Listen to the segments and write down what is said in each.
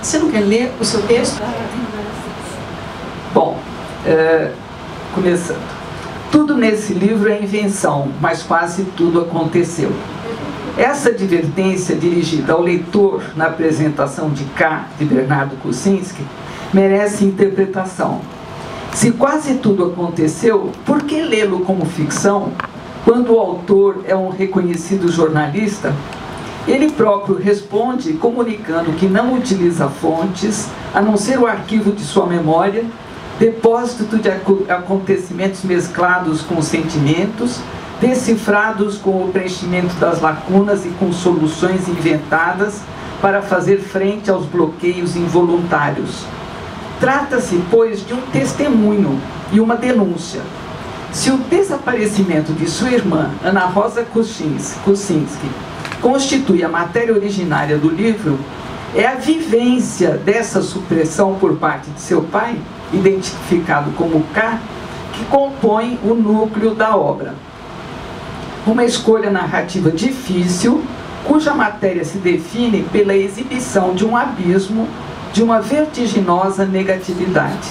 Você não quer ler o seu texto? Bom, começando. Tudo nesse livro é invenção, mas quase tudo aconteceu. Essa advertência dirigida ao leitor na apresentação de K, de Bernardo Kucinski, merece interpretação. Se quase tudo aconteceu, por que lê-lo como ficção, quando o autor é um reconhecido jornalista? Ele próprio responde comunicando que não utiliza fontes, a não ser o arquivo de sua memória, depósito de acontecimentos mesclados com sentimentos, decifrados com o preenchimento das lacunas e com soluções inventadas para fazer frente aos bloqueios involuntários. Trata-se, pois, de um testemunho e uma denúncia. Se o desaparecimento de sua irmã, Ana Rosa Kucinski, constitui a matéria originária do livro, é a vivência dessa supressão por parte de seu pai, identificado como K, que compõe o núcleo da obra. Uma escolha narrativa difícil, cuja matéria se define pela exibição de um abismo, de uma vertiginosa negatividade.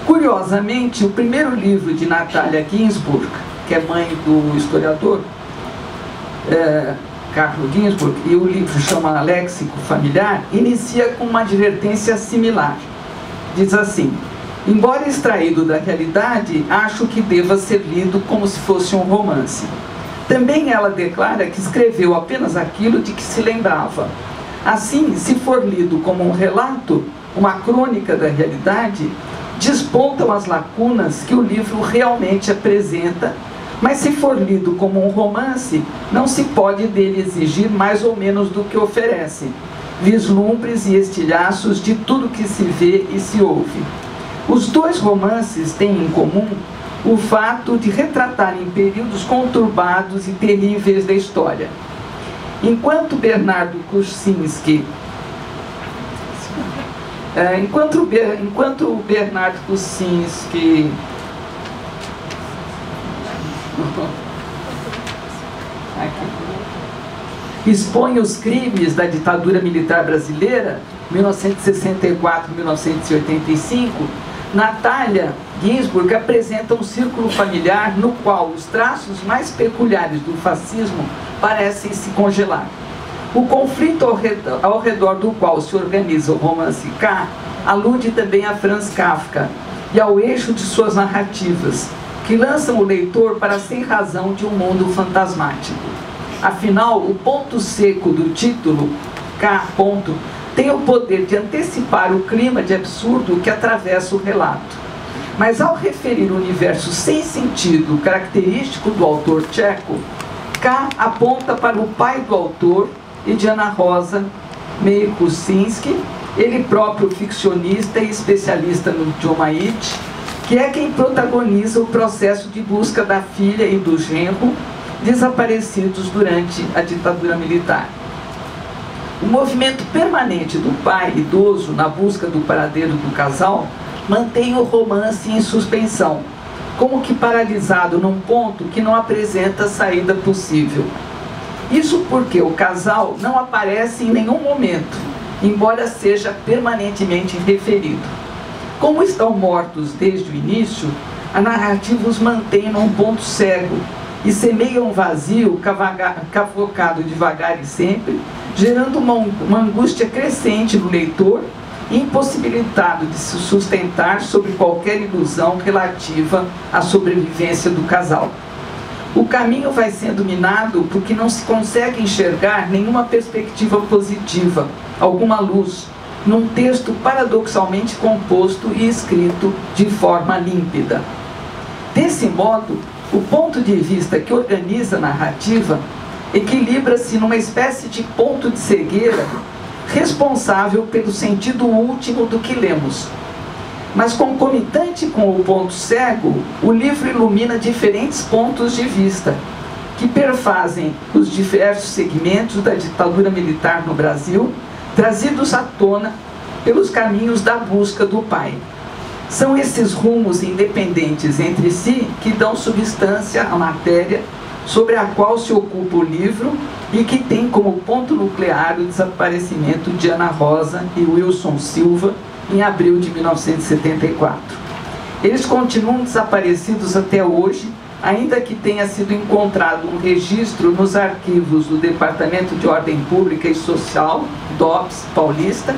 Curiosamente, o primeiro livro de Natalia Ginzburg, que é mãe do historiador Carlo Ginzburg, e o livro chama Léxico Familiar, inicia com uma advertência similar. Diz assim: embora extraído da realidade, acho que deva ser lido como se fosse um romance. Também ela declara que escreveu apenas aquilo de que se lembrava. Assim, se for lido como um relato, uma crônica da realidade, despontam as lacunas que o livro realmente apresenta, mas se for lido como um romance, não se pode dele exigir mais ou menos do que oferece, vislumbres e estilhaços de tudo que se vê e se ouve. Os dois romances têm em comum o fato de retratarem períodos conturbados e terríveis da história. Enquanto Bernardo Kucinski expõe os crimes da ditadura militar brasileira, 1964-1985, Natalia Ginzburg apresenta um círculo familiar no qual os traços mais peculiares do fascismo parecem se congelar. O conflito ao redor do qual se organiza o romance K alude também a Franz Kafka e ao eixo de suas narrativas, que lançam o leitor para a sem-razão de um mundo fantasmático. Afinal, o ponto seco do título, K. tem o poder de antecipar o clima de absurdo que atravessa o relato. Mas ao referir o universo sem sentido característico do autor tcheco, K aponta para o pai do autor e de Ana Rosa Kucinski, ele próprio ficcionista e especialista no idioma Yiddish, que é quem protagoniza o processo de busca da filha e do genro desaparecidos durante a ditadura militar. O movimento permanente do pai idoso na busca do paradeiro do casal mantém o romance em suspensão, como que paralisado num ponto que não apresenta saída possível. Isso porque o casal não aparece em nenhum momento, embora seja permanentemente referido. Como estão mortos desde o início, a narrativa os mantém num ponto cego e semeia um vazio cavocado devagar e sempre, gerando uma angústia crescente no leitor, impossibilitado de se sustentar sobre qualquer ilusão relativa à sobrevivência do casal. O caminho vai sendo minado porque não se consegue enxergar nenhuma perspectiva positiva, alguma luz, num texto paradoxalmente composto e escrito de forma límpida. Desse modo, o ponto de vista que organiza a narrativa equilibra-se numa espécie de ponto de cegueira responsável pelo sentido último do que lemos. Mas concomitante com o ponto cego, o livro ilumina diferentes pontos de vista que perfazem os diversos segmentos da ditadura militar no Brasil, trazidos à tona pelos caminhos da busca do pai. São esses rumos independentes entre si que dão substância à matéria, sobre a qual se ocupa o livro e que tem como ponto nuclear o desaparecimento de Ana Rosa e Wilson Silva em abril de 1974. Eles continuam desaparecidos até hoje, ainda que tenha sido encontrado um registro nos arquivos do Departamento de Ordem Pública e Social, DOPS Paulista,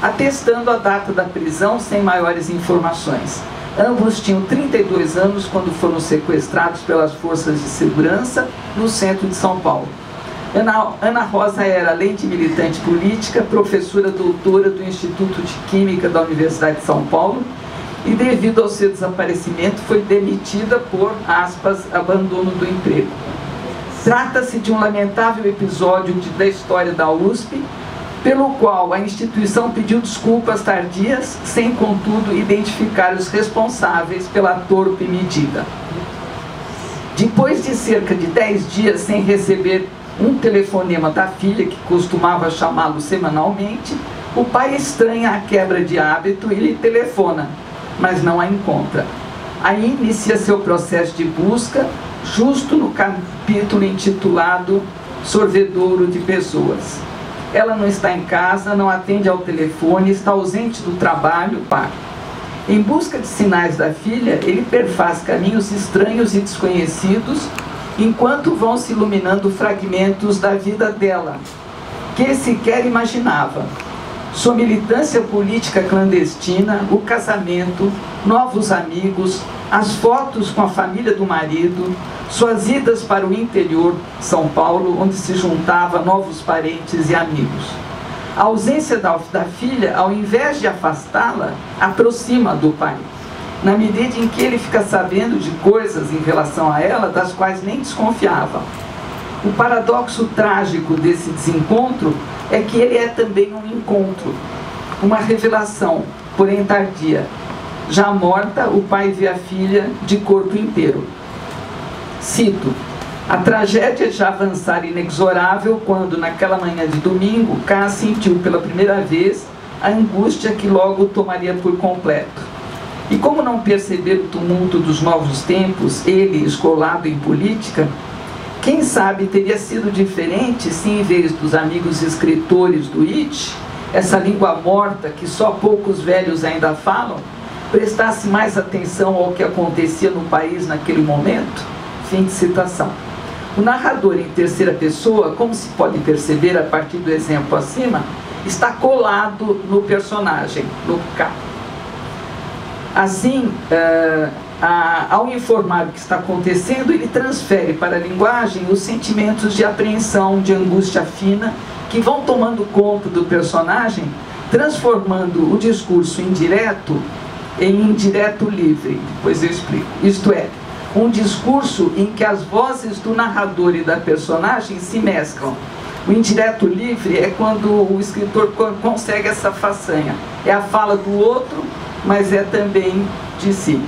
atestando a data da prisão sem maiores informações. Ambos tinham 32 anos quando foram sequestrados pelas forças de segurança no centro de São Paulo. Ana Rosa era, além de militante política, professora doutora do Instituto de Química da Universidade de São Paulo e, devido ao seu desaparecimento, foi demitida por, aspas, abandono do emprego. Trata-se de um lamentável episódio da história da USP, pelo qual a instituição pediu desculpas tardias, sem, contudo, identificar os responsáveis pela torpe medida. Depois de cerca de 10 dias sem receber um telefonema da filha, que costumava chamá-lo semanalmente, o pai estranha a quebra de hábito e lhe telefona, mas não a encontra. Aí inicia seu processo de busca, justo no capítulo intitulado Sorvedouro de Pessoas. Ela não está em casa, não atende ao telefone, está ausente do trabalho, pá. Em busca de sinais da filha, ele perfaz caminhos estranhos e desconhecidos, enquanto vão se iluminando fragmentos da vida dela, que sequer imaginava. Sua militância política clandestina, o casamento, novos amigos, as fotos com a família do marido, suas idas para o interior de São Paulo, onde se juntava novos parentes e amigos. A ausência da filha, ao invés de afastá-la, aproxima do pai, na medida em que ele fica sabendo de coisas em relação a ela, das quais nem desconfiava. O paradoxo trágico desse desencontro é que ele é também um encontro, uma revelação, porém tardia. Já morta, o pai vê a filha de corpo inteiro. Cito: a tragédia já avançara inexorável quando, naquela manhã de domingo, K sentiu pela primeira vez a angústia que logo o tomaria por completo. E como não perceber o tumulto dos novos tempos, ele, escolado em política, quem sabe teria sido diferente se, em vez dos amigos escritores do IT, essa língua morta que só poucos velhos ainda falam, prestasse mais atenção ao que acontecia no país naquele momento? Fim de citação. O narrador em terceira pessoa, como se pode perceber a partir do exemplo acima, está colado no personagem, no K. Assim, ao informar o que está acontecendo, ele transfere para a linguagem os sentimentos de apreensão, de angústia fina, que vão tomando conta do personagem, transformando o discurso indireto em indireto livre. Depois eu explico. Isto é, um discurso em que as vozes do narrador e da personagem se mesclam. O indireto livre é quando o escritor consegue essa façanha. É a fala do outro, mas é também de si.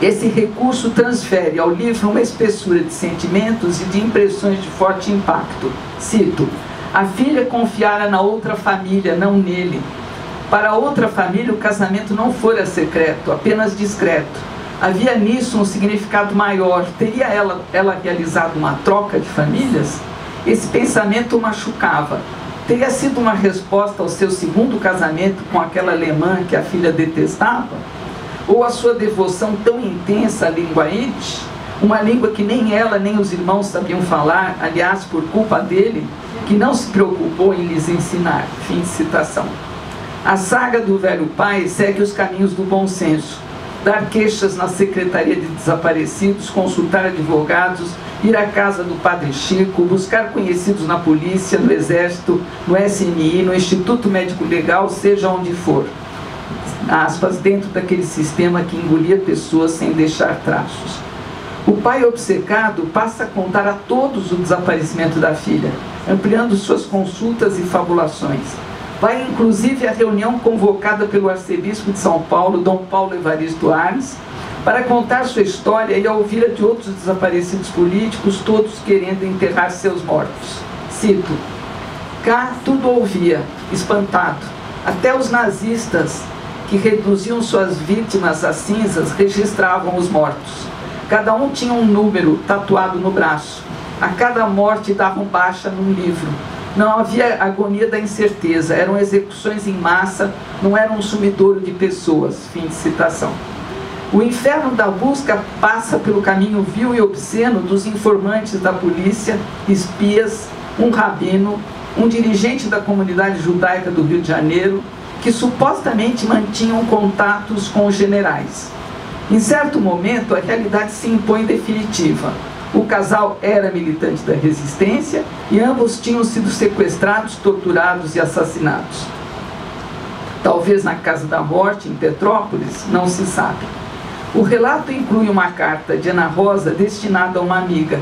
Esse recurso transfere ao livro uma espessura de sentimentos e de impressões de forte impacto. Cito: a filha confiara na outra família, não nele. Para a outra família, o casamento não fora secreto, apenas discreto. Havia nisso um significado maior. Teria ela realizado uma troca de famílias? Esse pensamento o machucava. Teria sido uma resposta ao seu segundo casamento com aquela alemã que a filha detestava? Ou a sua devoção tão intensa à língua Yiddish, uma língua que nem ela nem os irmãos sabiam falar, aliás, por culpa dele, que não se preocupou em lhes ensinar. Fim de citação. A saga do velho pai segue os caminhos do bom senso. Dar queixas na Secretaria de Desaparecidos, consultar advogados, ir à casa do Padre Chico, buscar conhecidos na polícia, no Exército, no SNI, no Instituto Médico Legal, seja onde for. Aspas, dentro daquele sistema que engolia pessoas sem deixar traços. O pai obcecado passa a contar a todos o desaparecimento da filha, ampliando suas consultas e fabulações. Vai inclusive à reunião convocada pelo arcebispo de São Paulo, Dom Paulo Evaristo Arnes, para contar sua história e a ouvir a de outros desaparecidos políticos, todos querendo enterrar seus mortos. Cito: K tudo ouvia, espantado. Até os nazistas, que reduziam suas vítimas a cinzas, registravam os mortos. Cada um tinha um número tatuado no braço. A cada morte davam baixa num livro. Não havia agonia da incerteza, eram execuções em massa, não era um sumidouro de pessoas. Fim de citação. O inferno da busca passa pelo caminho vil e obsceno dos informantes da polícia, espias, um rabino, um dirigente da comunidade judaica do Rio de Janeiro, que supostamente mantinham contatos com os generais. Em certo momento, a realidade se impõe definitiva. O casal era militante da resistência e ambos tinham sido sequestrados, torturados e assassinados. Talvez na Casa da Morte, em Petrópolis, não se sabe. O relato inclui uma carta de Ana Rosa destinada a uma amiga.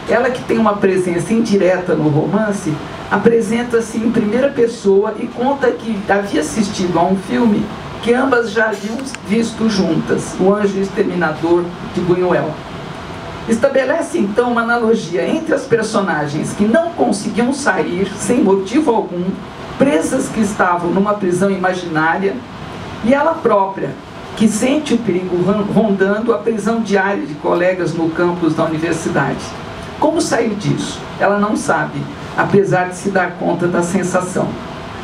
Ela, que tem uma presença indireta no romance, apresenta-se em primeira pessoa e conta que havia assistido a um filme que ambas já haviam visto juntas, O Anjo Exterminador, de Buñuel. Estabelece então uma analogia entre as personagens que não conseguiam sair sem motivo algum, presas que estavam numa prisão imaginária, e ela própria, que sente o perigo rondando a prisão diária de colegas no campus da universidade. Como sair disso? Ela não sabe, apesar de se dar conta da sensação.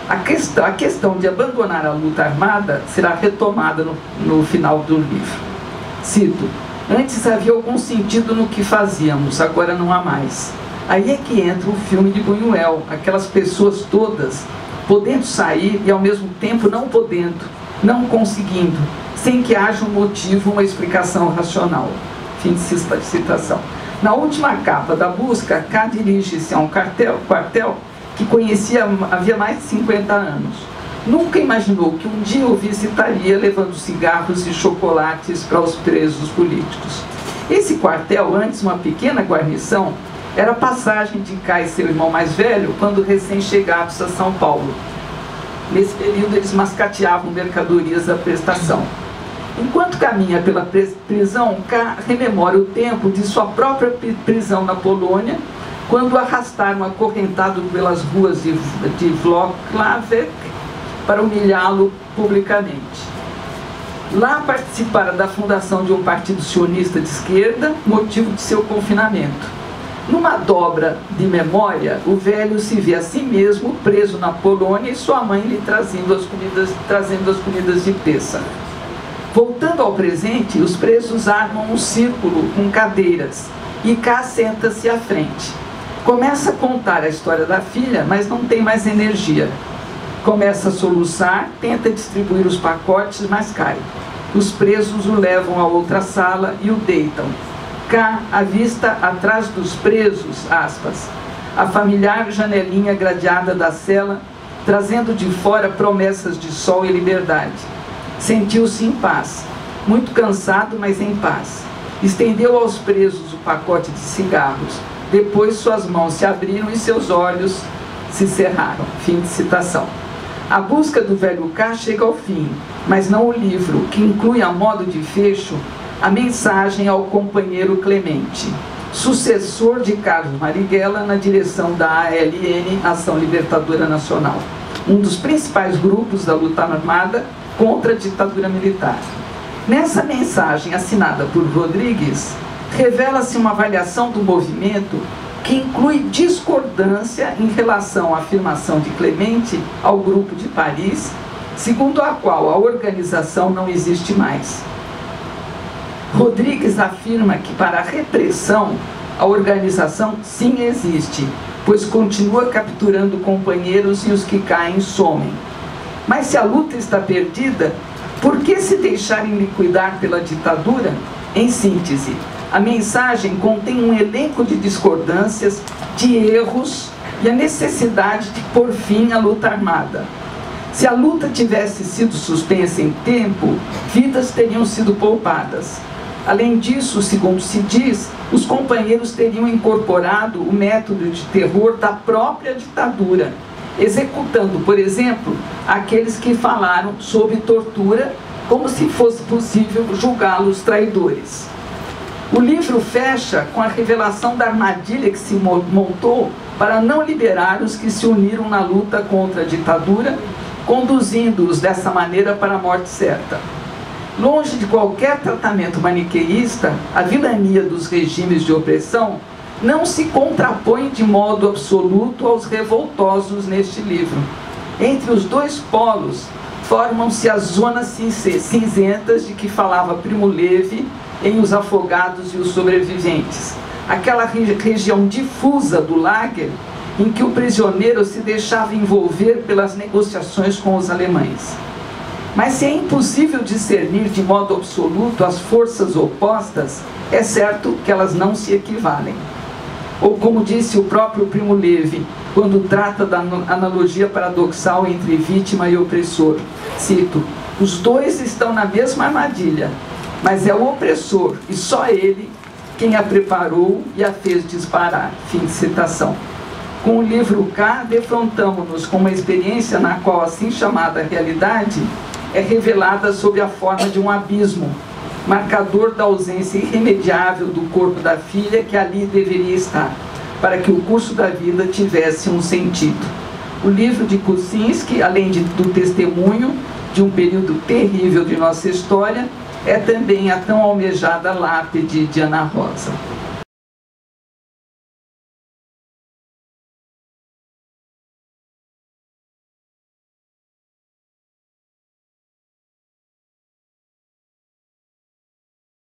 A questão de abandonar a luta armada será retomada no final do livro. Cito: antes havia algum sentido no que fazíamos, agora não há mais. Aí é que entra o filme de Buñuel, aquelas pessoas todas podendo sair e ao mesmo tempo não podendo, não conseguindo, sem que haja um motivo, uma explicação racional. Fim de citação. Na última capa da busca, K dirige-se a um quartel que conhecia havia mais de 50 anos. Nunca imaginou que um dia o visitaria levando cigarros e chocolates para os presos políticos. Esse quartel, antes uma pequena guarnição, era a passagem de K e seu irmão mais velho quando recém-chegados a São Paulo. Nesse período eles mascateavam mercadorias da prestação. Enquanto caminha pela prisão, K rememora o tempo de sua própria prisão na Polônia, quando o arrastaram acorrentado pelas ruas de Włocławek para humilhá-lo publicamente. Lá participara da fundação de um partido sionista de esquerda, motivo de seu confinamento. Numa dobra de memória, o velho se vê a si mesmo preso na Polônia e sua mãe lhe trazendo as comidas de Pêssego. Voltando ao presente, os presos armam um círculo com cadeiras e K senta-se à frente. Começa a contar a história da filha, mas não tem mais energia. Começa a soluçar, tenta distribuir os pacotes, mas cai. Os presos o levam a outra sala e o deitam. K avista atrás dos presos, aspas, a familiar janelinha gradeada da cela, trazendo de fora promessas de sol e liberdade. Sentiu-se em paz, muito cansado, mas em paz. Estendeu aos presos o pacote de cigarros. Depois suas mãos se abriram e seus olhos se cerraram. Fim de citação. A busca do velho K chega ao fim, mas não o livro, que inclui a modo de fecho a mensagem ao companheiro Clemente, sucessor de Carlos Marighella na direção da ALN, Ação Libertadora Nacional, um dos principais grupos da luta armada contra a ditadura militar. Nessa mensagem, assinada por Rodrigues, revela-se uma avaliação do movimento que inclui discordância em relação à afirmação de Clemente ao Grupo de Paris, segundo a qual a organização não existe mais. Rodrigues afirma que para a repressão, a organização sim existe, pois continua capturando companheiros e os que caem somem. Mas se a luta está perdida, por que se deixarem liquidar pela ditadura? Em síntese, a mensagem contém um elenco de discordâncias, de erros e a necessidade de pôr fim à luta armada. Se a luta tivesse sido suspensa em tempo, vidas teriam sido poupadas. Além disso, segundo se diz, os companheiros teriam incorporado o método de terror da própria ditadura, executando, por exemplo, aqueles que falaram sobre tortura, como se fosse possível julgá-los traidores. O livro fecha com a revelação da armadilha que se montou para não liberar os que se uniram na luta contra a ditadura, conduzindo-os dessa maneira para a morte certa. Longe de qualquer tratamento maniqueísta, a vilania dos regimes de opressão não se contrapõe de modo absoluto aos revoltosos neste livro. Entre os dois polos, formam-se as zonas cinzentas de que falava Primo Levi em Os Afogados e os Sobreviventes. Aquela região difusa do lager em que o prisioneiro se deixava envolver pelas negociações com os alemães. Mas se é impossível discernir de modo absoluto as forças opostas, é certo que elas não se equivalem. Ou como disse o próprio Primo Levi, quando trata da analogia paradoxal entre vítima e opressor, cito: os dois estão na mesma armadilha, mas é o opressor, e só ele, quem a preparou e a fez disparar. Fim de citação. Com o livro K, defrontamos-nos com uma experiência na qual a assim chamada realidade é revelada sob a forma de um abismo, marcador da ausência irremediável do corpo da filha que ali deveria estar, para que o curso da vida tivesse um sentido. O livro de Kuczynski, além do testemunho de um período terrível de nossa história, é também a tão almejada lápide de Ana Rosa.